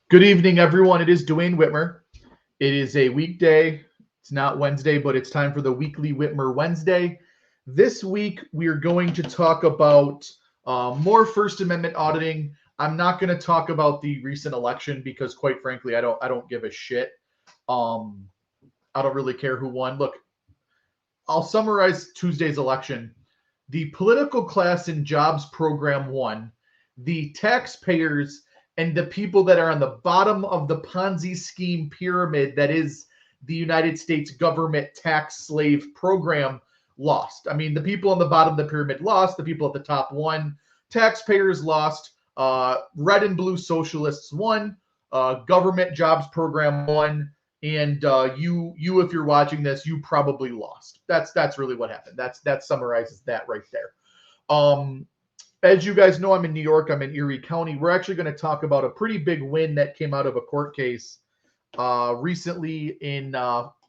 Good evening, everyone. It is Duane Whitmer. It is a weekday. It's not Wednesday, but it's time for the weekly Whitmer Wednesday. This week, we are going to talk about more First Amendment auditing. I'm not going to talk about the recent election because, quite frankly, I don't give a shit. I don't really care who won. Look, I'll summarize Tuesday's election. The political class and jobs program won. The taxpayers and the people that are on the bottom of the Ponzi scheme pyramid that is the United States government tax slave program lost. I mean, the people on the bottom of the pyramid lost. The people at the top won. Taxpayers lost. Red and blue socialists won. Government jobs program won. And you, if you're watching this, you probably lost. That's really what happened. That summarizes that right there. As you guys know, I'm in New York. I'm in Erie County. We're actually going to talk about a pretty big win that came out of a court case recently in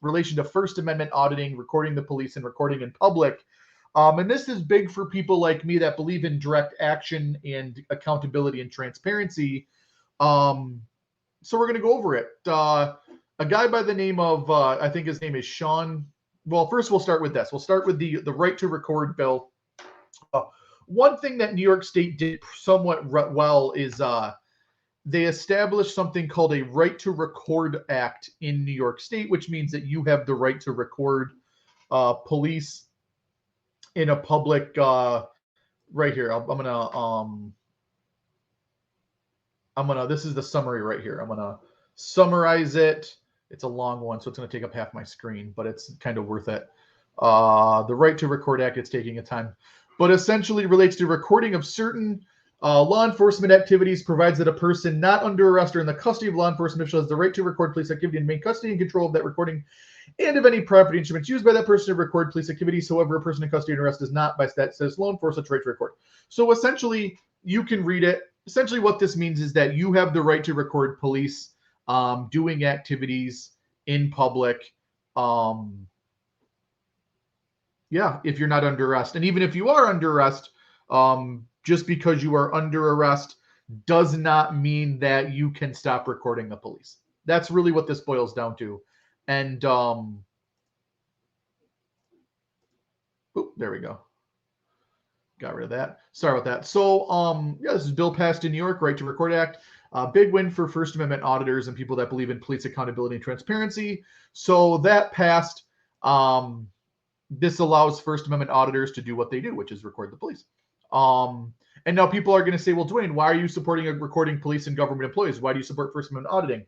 relation to First Amendment auditing, recording the police, and recording in public. And this is big for people like me that believe in direct action and accountability and transparency. So we're going to go over it. A guy by the name of, I think his name is Sean. Well, first we'll start with this. We'll start with the right to record bill. One thing that New York State did somewhat well is they established something called a Right to Record Act in New York State, which means that you have the right to record police in a public. Right here, I'm gonna. This is the summary right here. I'm gonna summarize it. It's a long one, so it's gonna take up half my screen, but it's kind of worth it. The Right to Record Act, it's taking a time, but essentially relates to recording of certain law enforcement activities, provides that a person not under arrest or in the custody of law enforcement official has the right to record police activity and maintain custody and control of that recording and of any property instruments used by that person to record police activities. However, a person in custody and arrest does not, by that says law enforcement right to record. So essentially, you can read it. Essentially, what this means is that you have the right to record police doing activities in public. Yeah, if you're not under arrest. And even if you are under arrest, just because you are under arrest does not mean that you can stop recording the police. That's really what this boils down to. And there we go. Got rid of that. Sorry about that. So yeah, this is bill passed in New York, Right to Record Act. Big win for First Amendment auditors and people that believe in police accountability and transparency. So that passed. This allows First Amendment auditors to do what they do, which is record the police. And now people are going to say, well, Duane, why are you supporting recording police and government employees? Why do you support First Amendment auditing?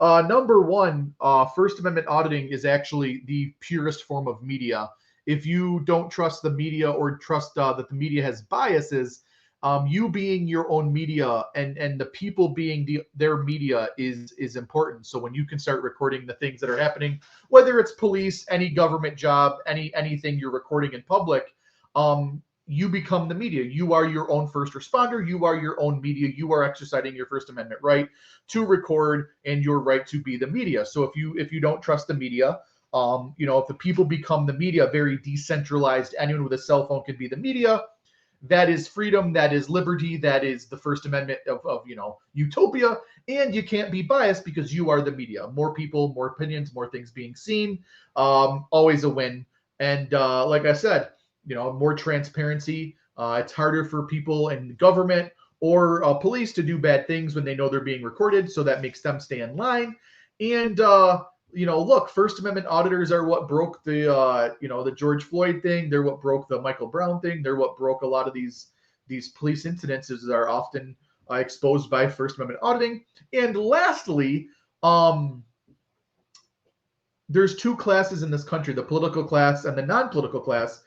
Number one, First Amendment auditing is actually the purest form of media. If you don't trust the media or trust that the media has biases, you being your own media and the people being their media is important. So when you can start recording the things that are happening, whether it's police, any government job, anything you're recording in public, you become the media. You are your own first responder. You are your own media. You are exercising your First Amendment right to record and your right to be the media. So if you don't trust the media, if the people become the media, very decentralized, anyone with a cell phone can be the media. That is freedom. That is liberty. That is the First Amendment of utopia. And you can't be biased because you are the media. More people, more opinions, more things being seen. Always a win. And like I said, more transparency. It's harder for people in government or police to do bad things when they know they're being recorded. So that makes them stay in line. And look, First Amendment auditors are what broke the George Floyd thing. They're what broke the Michael Brown thing. They're what broke a lot of these police incidences that are often exposed by First Amendment auditing. And lastly, there's two classes in this country, the political class and the non-political class.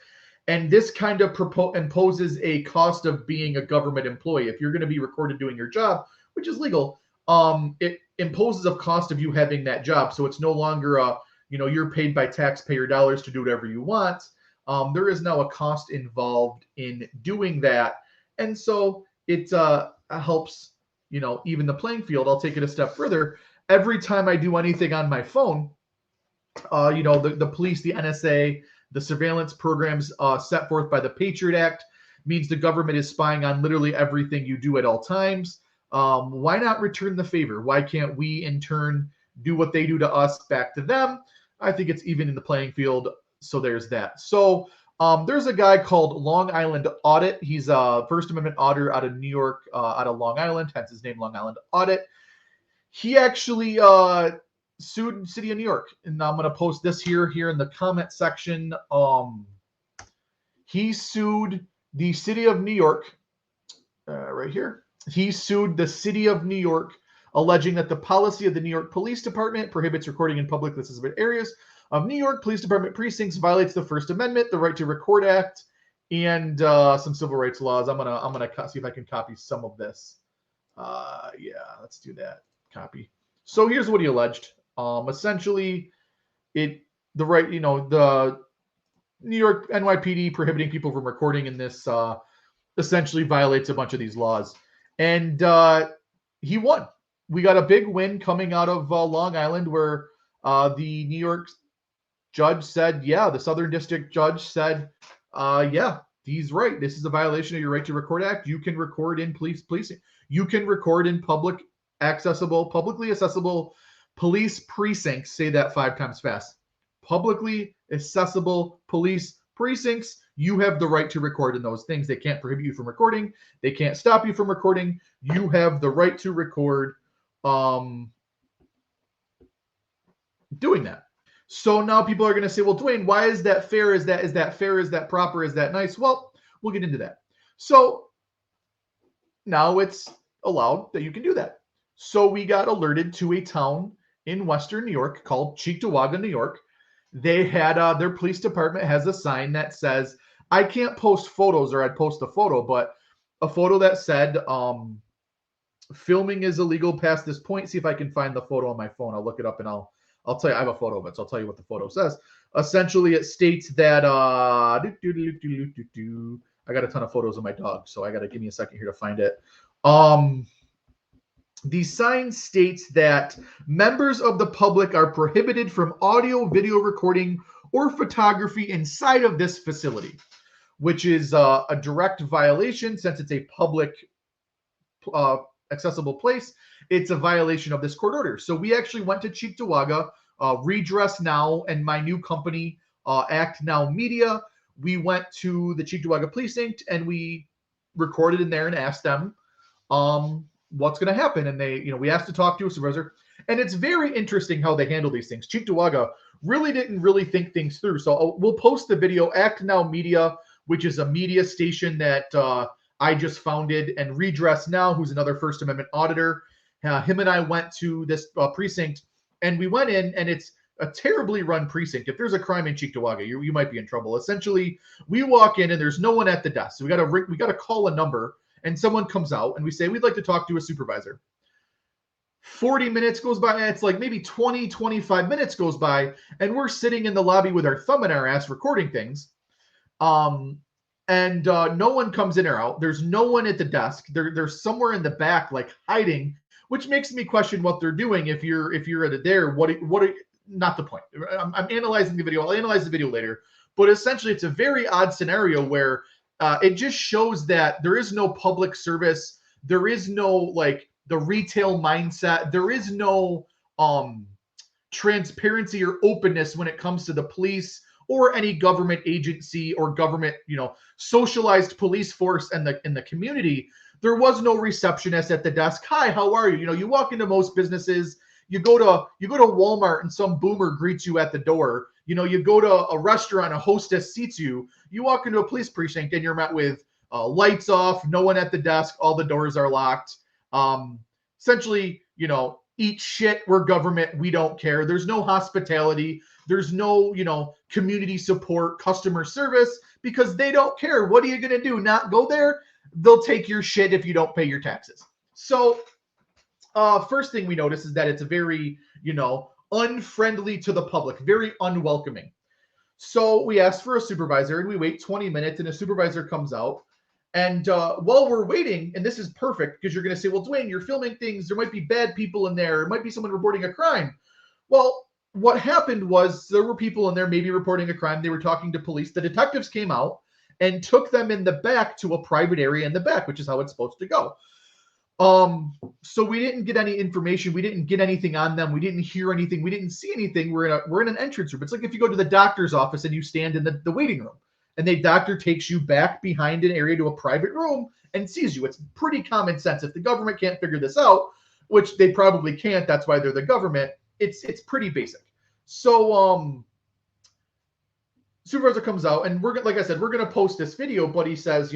And this kind of imposes a cost of being a government employee. If you're going to be recorded doing your job, which is legal, it imposes a cost of you having that job. So it's no longer you're paid by taxpayer dollars to do whatever you want. There is now a cost involved in doing that. And so it helps, even the playing field. I'll take it a step further. Every time I do anything on my phone, the police, the NSA, the surveillance programs set forth by the Patriot Act means the government is spying on literally everything you do at all times. Why not return the favor? Why can't we in turn do what they do to us back to them? I think it's even in the playing field. So there's that. So there's a guy called Long Island Audit. He's a First Amendment auditor out of New York, out of Long Island, hence his name, Long Island Audit. He actually sued the city of New York, and I'm going to post this here in the comment section. He sued the city of New York right here. He sued the city of New York, alleging that the policy of the New York Police Department prohibits recording in public accessible areas of New York Police Department precincts, violates the First Amendment, the Right to Record Act, and some civil rights laws. I'm gonna see if I can copy some of this. Yeah, let's do that. Copy. So here's what he alleged. Essentially, the New York NYPD prohibiting people from recording in this essentially violates a bunch of these laws. And he won. We got a big win coming out of Long Island, where the New York judge said, yeah, the Southern District judge said, yeah, he's right. This is a violation of your Right to Record Act. You can record in policing. You can record in publicly accessible police precincts. Say that 5 times fast. Publicly accessible police precincts. You have the right to record in those things. They can't prohibit you from recording. They can't stop you from recording. You have the right to record doing that. So now people are going to say, well, Duane, why is that fair? Is that fair? Is that proper? Is that nice? Well, we'll get into that. So now it's allowed that you can do that. So we got alerted to a town in Western New York called Cheektowaga, New York. They had their police department has a sign that says, I can't post photos, or I'd post a photo, but a photo that said, filming is illegal past this point. See if I can find the photo on my phone. I'll look it up and I'll tell you. I have a photo of it, so I'll tell you what the photo says. Essentially, it states that I got a ton of photos of my dog, so I got to give me a second here to find it. The sign states that members of the public are prohibited from audio, video recording, or photography inside of this facility, which is a direct violation since it's a public accessible place. It's a violation of this court order. So we actually went to Cheektowaga, Redress Now, and my new company, Act Now Media. We went to the Cheektowaga precinct and we recorded in there and asked them what's going to happen. And we asked to talk to a supervisor. And it's very interesting how they handle these things. Cheektowaga didn't think things through. So we'll post the video. Act Now Media, which is a media station that I just founded, and Redress Now, who's another First Amendment auditor. Him and I went to this precinct, and we went in, and it's a terribly run precinct. If there's a crime in Cheektowaga, you might be in trouble. Essentially, we walk in, and there's no one at the desk. So we got to call a number, and someone comes out, and we say, we'd like to talk to a supervisor. 40 minutes goes by, and it's like maybe 20, 25 minutes goes by, and we're sitting in the lobby with our thumb in our ass recording things. And no one comes in or out. There's no one at the desk. They're somewhere in the back, like hiding, which makes me question what they're doing. If you're at it there, not the point. I'm analyzing the video. I'll analyze the video later. But essentially, it's a very odd scenario where it just shows that there is no public service. There is no the retail mindset. There is no transparency or openness when it comes to the police or any government agency or government, socialized police force in the community. There was no receptionist at the desk. Hi, how are you? You walk into most businesses, you go to Walmart and some boomer greets you at the door. You go to a restaurant, a hostess seats you. You walk into a police precinct and you're met with lights off, no one at the desk, all the doors are locked. Essentially, eat shit, we're government, we don't care. There's no hospitality. There's no, community support, customer service, because they don't care. What are you going to do? Not go there? They'll take your shit if you don't pay your taxes. So first thing we notice is that it's very, unfriendly to the public, very unwelcoming. So we ask for a supervisor and we wait 20 minutes and a supervisor comes out. And while we're waiting, and this is perfect because you're going to say, well, Duane, you're filming things. There might be bad people in there. It might be someone reporting a crime. Well, what happened was there were people in there maybe reporting a crime. They were talking to police. The detectives came out and took them in the back to a private area in the back, which is how it's supposed to go. So we didn't get any information. We didn't get anything on them. We didn't hear anything. We didn't see anything. We're in an entrance room. It's like if you go to the doctor's office and you stand in the waiting room, and the doctor takes you back behind an area to a private room and sees you. It's pretty common sense. If the government can't figure this out, which they probably can't, that's why they're the government. It's pretty basic. So supervisor comes out, and we're like I said, we're gonna post this video, but he says,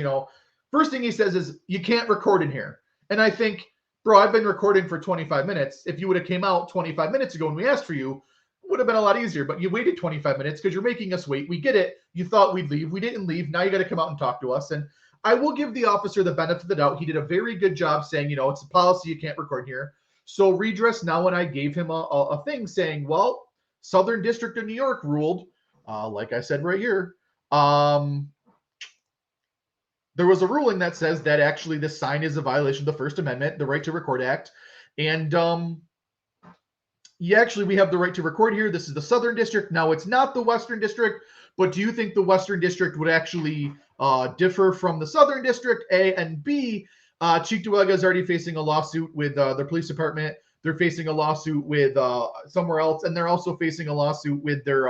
first thing he says is you can't record in here. And I think, bro, I've been recording for 25 minutes. If you would have came out 25 minutes ago when we asked for you, it would have been a lot easier. But you waited 25 minutes because you're making us wait. We get it. You thought we'd leave. We didn't leave. Now you got to come out and talk to us. And I will give the officer the benefit of the doubt. He did a very good job saying, it's a policy. You can't record here. So redress now, and I gave him a thing saying, well, Southern District of New York ruled, like I said right here, there was a ruling that says that actually this sign is a violation of the First Amendment, the Right to Record Act. And we have the right to record here. This is the Southern District. Now, it's not the Western District, but do you think the Western District would actually differ from the Southern District? A, and B, Cheektowaga is already facing a lawsuit with the police department. They're facing a lawsuit with somewhere else, and they're also facing a lawsuit with their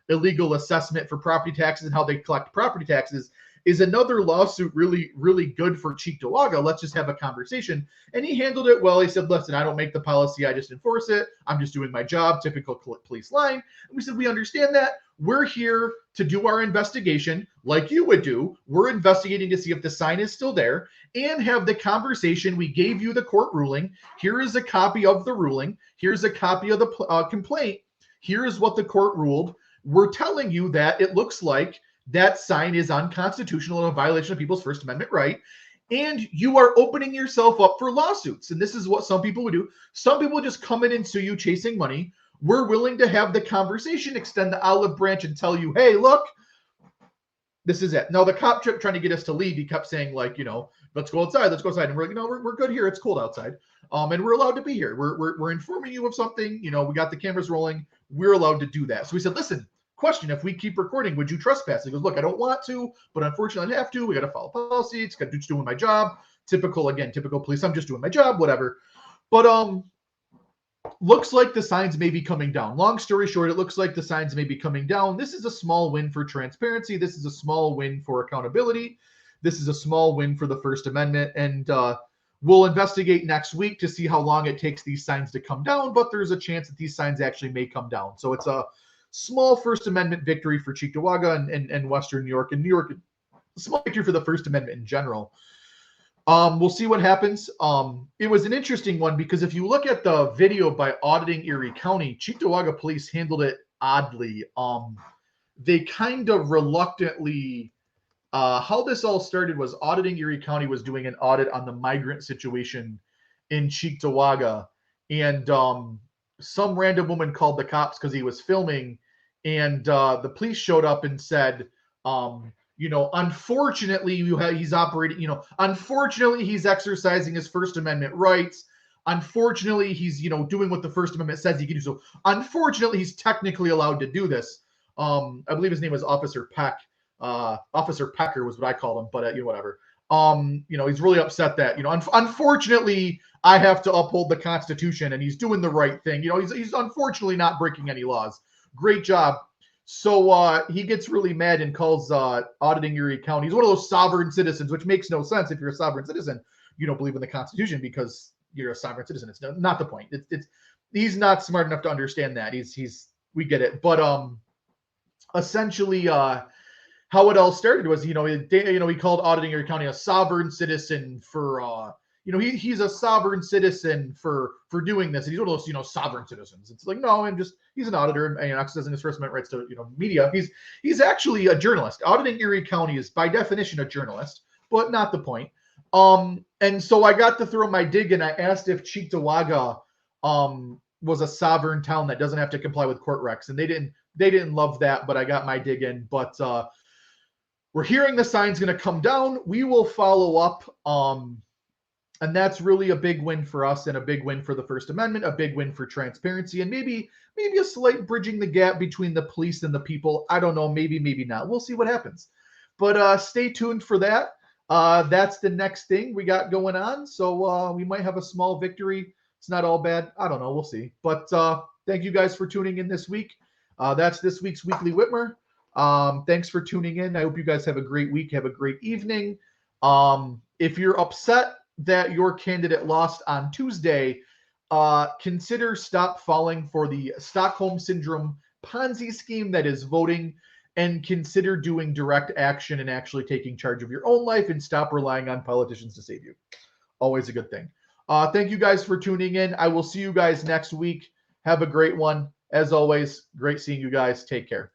illegal assessment for property taxes and how they collect property taxes. Is another lawsuit really, really good for Cheektowaga? Let's just have a conversation. And he handled it well. He said, listen, I don't make the policy. I just enforce it. I'm just doing my job. Typical police line. And we said, we understand that. We're here to do our investigation like you would do. We're investigating to see if the sign is still there and have the conversation. We gave you the court ruling. Here is a copy of the ruling. Here's a copy of the complaint. Here's what the court ruled. We're telling you that it looks like that sign is unconstitutional and a violation of people's First Amendment right. And you are opening yourself up for lawsuits. And this is what some people would do. Some people just come in and sue you chasing money. We're willing to have the conversation, extend the olive branch and tell you, hey, look, this is it. Now, the cop kept trying to get us to leave. He kept saying, like, let's go outside. Let's go outside. And we're like, no, we're good here. It's cold outside. And we're allowed to be here. We're informing you of something. We got the cameras rolling. We're allowed to do that. So we said, listen, question, if we keep recording, would you trespass? He goes, look, I don't want to, but unfortunately I have to. We got to follow policy. It's got just doing my job. Typical police. I'm just doing my job, whatever. But looks like the signs may be coming down. Long story short, it looks like the signs may be coming down. This is a small win for transparency. This is a small win for accountability. This is a small win for the First Amendment. And we'll investigate next week to see how long it takes these signs to come down, but there's a chance that these signs actually may come down. So it's a small First Amendment victory for Cheektowaga and Western New York. And New York, a small victory for the First Amendment in general. We'll see what happens. It was an interesting one because if you look at the video by Auditing Erie County, Cheektowaga police handled it oddly. They kind of reluctantly, how this all started was Auditing Erie County was doing an audit on the migrant situation in Cheektowaga. And some random woman called the cops because he was filming, and the police showed up and said, unfortunately, he's operating, unfortunately, he's exercising his First Amendment rights. Unfortunately, he's, doing what the First Amendment says he can do. So unfortunately, he's technically allowed to do this. I believe his name was Officer Peck. Officer Pecker was what I called him, but whatever. He's really upset that, unfortunately, I have to uphold the Constitution and he's doing the right thing. He's unfortunately not breaking any laws. Great job. So he gets really mad and calls Auditing Erie County. He's one of those sovereign citizens, which makes no sense. If you're a sovereign citizen, you don't believe in the Constitution because you're a sovereign citizen. It's not the point. He's not smart enough to understand that. We get it. But essentially, how it all started was, he called Auditing Erie County a sovereign citizen for, he's a sovereign citizen for doing this. And he's one of those, sovereign citizens. It's like, no, he's an auditor and exercising his First Amendment rights to, media. He's actually a journalist. Auditing Erie County is by definition a journalist, but not the point. And so I got to throw my dig and I asked if Cheektowaga was a sovereign town that doesn't have to comply with court recs. And they didn't love that, but I got my dig in. But we're hearing the sign's going to come down. We will follow up. And that's really a big win for us and a big win for the First Amendment, a big win for transparency, and maybe a slight bridging the gap between the police and the people. I don't know, maybe not. We'll see what happens. But stay tuned for that. That's the next thing we got going on. So we might have a small victory. It's not all bad. I don't know. We'll see. But thank you guys for tuning in this week. That's this week's Weekly Whitmer. Thanks for tuning in. I hope you guys have a great week. Have a great evening. If you're upset that your candidate lost on Tuesday, consider stop falling for the Stockholm Syndrome Ponzi scheme that is voting, and consider doing direct action and actually taking charge of your own life and stop relying on politicians to save you. Always a good thing. Thank you guys for tuning in. I will see you guys next week. Have a great one. As always, great seeing you guys. Take care.